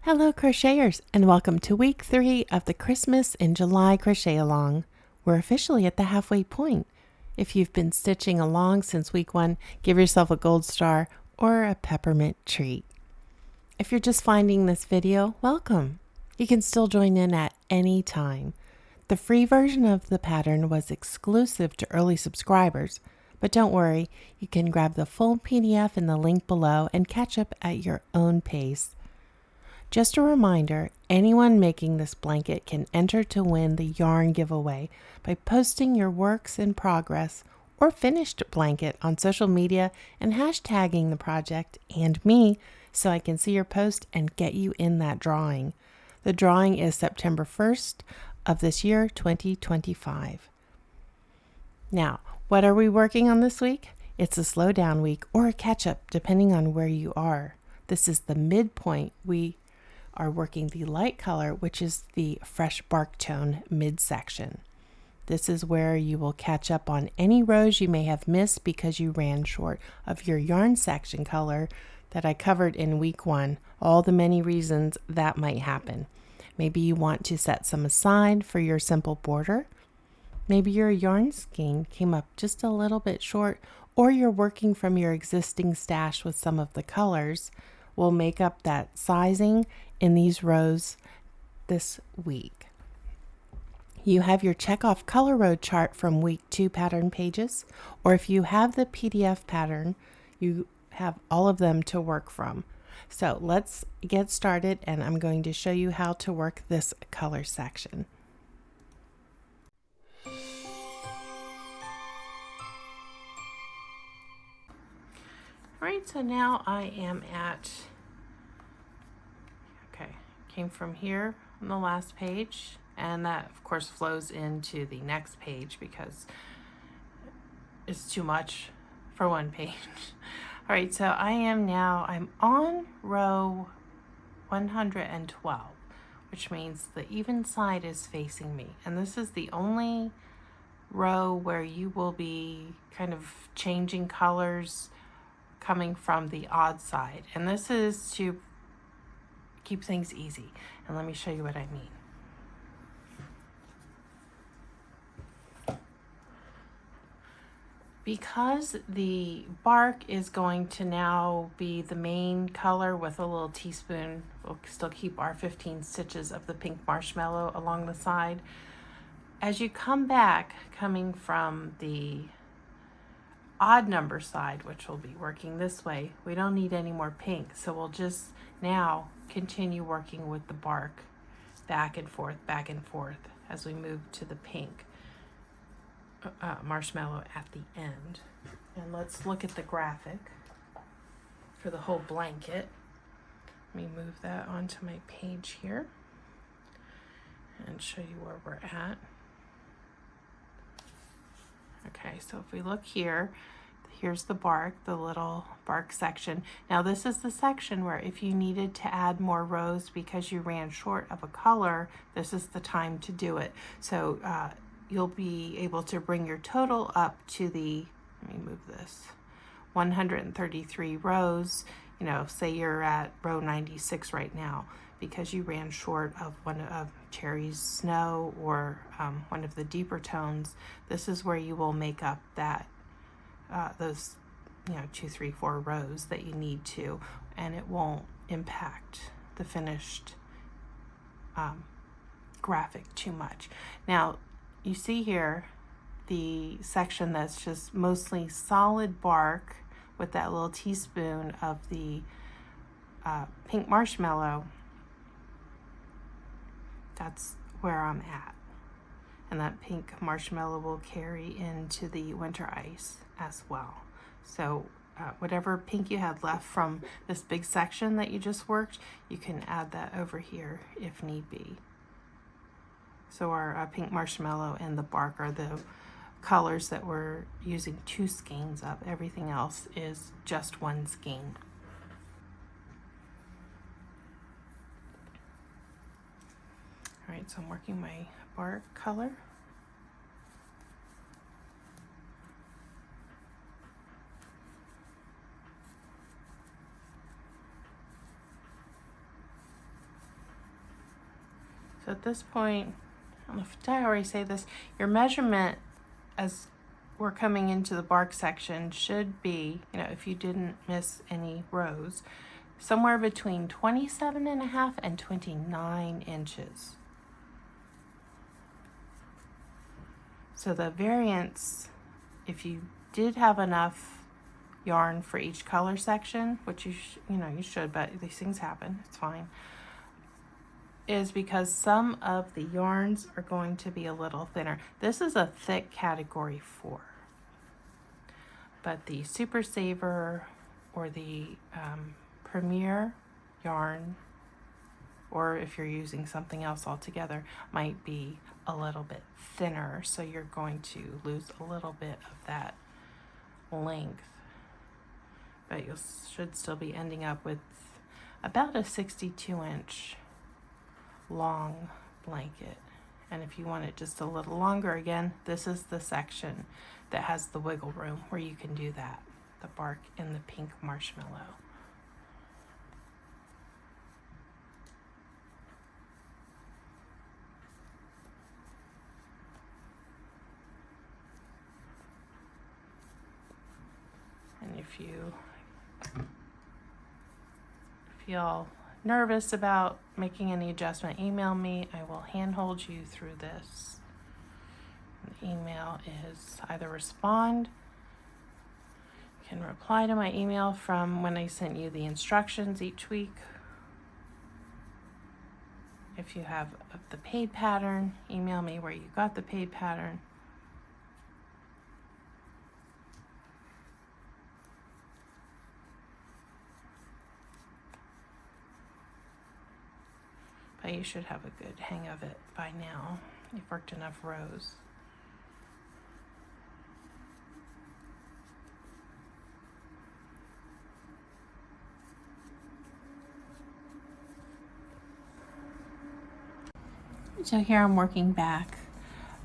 Hello crocheters, and welcome to week 3 of the Christmas in July crochet along. We're officially at the halfway point. If you've been stitching along since week 1, give yourself a gold star or a peppermint treat. If you're just finding this video, welcome. You can still join in at any time. The free version of the pattern was exclusive to early subscribers, but don't worry, you can grab the full PDF in the link below and catch up at your own pace. Just a reminder, anyone making this blanket can enter to win the yarn giveaway by posting your works in progress or finished blanket on social media and hashtagging the project and me so I can see your post and get you in that drawing. The drawing is September 1st of this year, 2025. Now, what are we working on this week? It's a slow down week or a catch up, depending on where you are. This is the midpoint. We are working the light color, which is the fresh bark tone midsection. This is where you will catch up on any rows you may have missed because you ran short of your yarn section color that I covered in week 1, all the many reasons that might happen. Maybe you want to set some aside for your simple border. Maybe your yarn skein came up just a little bit short, or you're working from your existing stash with some of the colors. We'll make up that sizing in these rows this week. You have your checkoff color row chart from week 2 pattern pages, or if you have the PDF pattern, you have all of them to work from. So let's get started, and I'm going to show you how to work this color section. All right, so now I am at, came from here on the last page, and that of course flows into the next page because it's too much for one page. All right, so I'm on row 112, which means the even side is facing me, and this is the only row where you will be kind of changing colors coming from the odd side, and this is to keep things easy. And let me show you what I mean. Because the bark is going to now be the main color with a little teaspoon, we'll still keep our 15 stitches of the pink marshmallow along the side. As you come back, coming from the odd number side, which will be working this way, we don't need any more pink, so we'll just now continue working with the bark back and forth as we move to the pink marshmallow at the end. And let's look at the graphic for the whole blanket. Let me move that onto my page here and show you where we're at. Okay, so if we look here, here's the bark, the little bark section. Now this is the section where if you needed to add more rows because you ran short of a color, this is the time to do it. So you'll be able to bring your total up to the, let me move this, 133 rows. You know, say you're at row 96 right now because you ran short of one of Cherry's Snow or one of the deeper tones. This is where you will make up that those 2, 3, 4 rows that you need to, and it won't impact the finished graphic too much. Now you see here the section that's just mostly solid bark with that little teaspoon of the pink marshmallow. That's where I'm at, and that pink marshmallow will carry into the winter ice as well. So whatever pink you had left from this big section that you just worked, you can add that over here if need be. So our pink marshmallow and the bark are the colors that we're using 2 skeins of. Everything else is just 1 skein. All right, so I'm working my bark color. So at this point, I don't know if did I already say this, your measurement as we're coming into the bark section should be, if you didn't miss any rows, somewhere between 27.5 and 29 inches. So the variance, if you did have enough yarn for each color section, which you should, but these things happen, it's fine, is because some of the yarns are going to be a little thinner. This is a thick category 4, but the Super Saver or the Premier yarn, or if you're using something else altogether, might be a little bit thinner, so you're going to lose a little bit of that length, but you should still be ending up with about a 62-inch long blanket. And if you want it just a little longer, again, this is the section that has the wiggle room where you can do that, the bark and the pink marshmallow. And if you feel nervous about making any adjustment, email me. I will handhold you through this. The email is either respond, you can reply to my email from when I sent you the instructions each week. If you have the paid pattern, email me where you got the paid pattern. But you should have a good hang of it by now. You've worked enough rows. So here I'm working back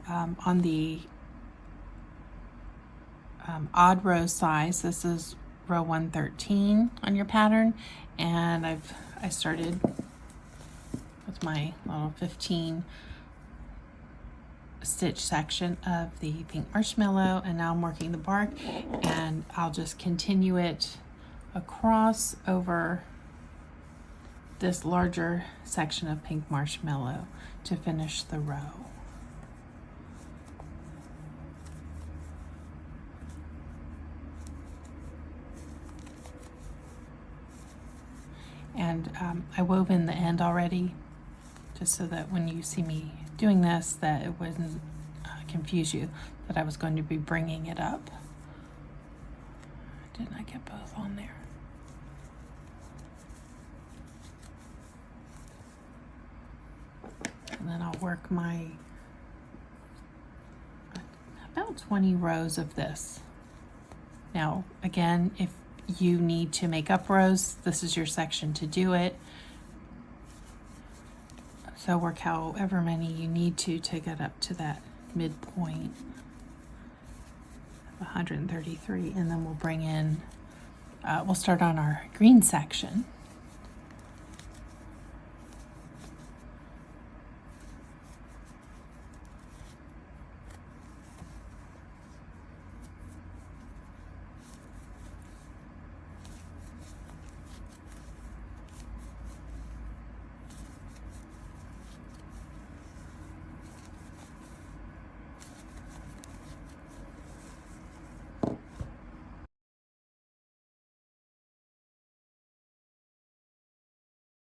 on the odd row size. This is row 113 on your pattern, and I started with my little 15 stitch section of the pink marshmallow, and now I'm working the bark, and I'll just continue it across over this larger section of pink marshmallow to finish the row. And I wove in the end already, just so that when you see me doing this, that it wouldn't confuse you that I was going to be bringing it up. Didn't I get both on there? And then I'll work my about 20 rows of this. Now, again, if you need to make up rows, this is your section to do it. So work however many you need to get up to that midpoint of 133, and then we'll bring in, we'll start on our green section.